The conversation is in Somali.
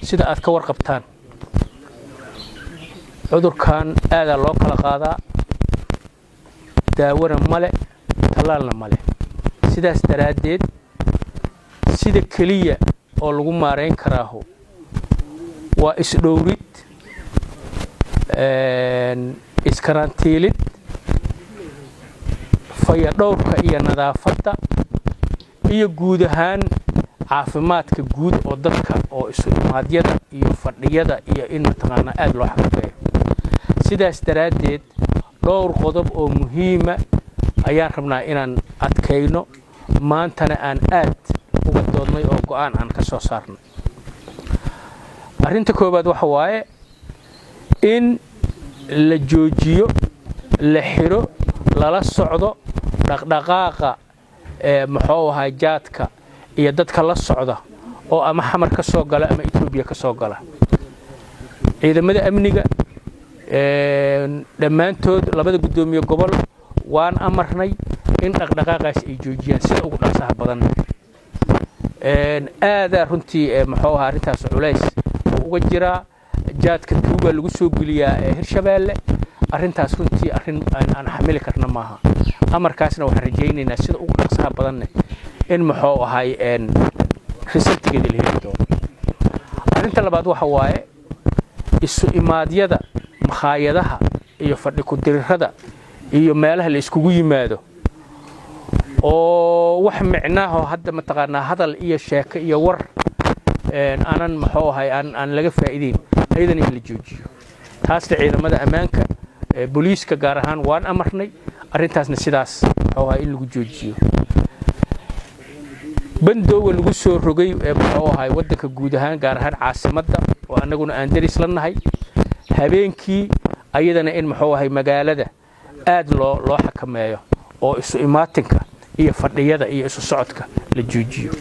sida aad ka warqabtaan cudurkan aad loo kala qaadaa daawana male talaalna male sidaas daraadeed sida kaliya oo lagu maareyn karaaho waa isdhowrid iskarantiilid fayadhowrka iyo nadaafadda iyo guud ahaan caafimaadka guud oo dadka oo isu imaadyada iyo fadhiyada iyo in mataqaana aad loo xakameeyo sidaas daraadeed dhowr qodob oo muhiima ayaan rabnaa inaan adkayno maantana aan aad uga doodnay oo go'aan aan ka soo saarnay arrinta koobaad waxa waaye in la joojiyo la xiro lala socdo dhaqdhaqaaqa muxuu ahaa jaadka iyo dadka la socda oo ama xamar ka soo gala ama Itoobiya ka soo gala ciidamada amniga dhammaantood labada gudoomiye gobol waan amarnay in dhaqdhaqaaqaas ay joojiyaan sida ugu dhaqsaha badan aad runtii muxuu ahaa arintaas culays uga jira jaadka tuuga lagu soo geliyaa Hirshabeelle arintaas runtii arin aan xamili karna maaha amarkaasna waxaan rajaynaynaa sida ugu dhaqsaha badan in muxuu ahay risaltigeeda la heli doono arinta labaad waxa waaye isu imaadyada makhaayadaha iyo fadhi ku dirirada iyo meelaha la iskugu yimaado oo wax micnaaho hadda mataqaanaa hadal iyo sheeko iyo war aanan muxuu ahay aan laga faa'iideyn aydan in la joojiyo taasna ciidamada ammaanka booliiska gaar ahaan waan amarnay arintaasna sidaas muxuu ahay in lagu joojiyo bandowga lagu soo rogay muxuu ahay wadanka guud ahaan gaar ahaan caasimadda oo anaguna aan daris la nahay habeenkii ayadana in muxuu ahay magaalada aad loo xakameeyo oo isu imaatinka iyo fadhiyada iyo isu socodka la joojiyo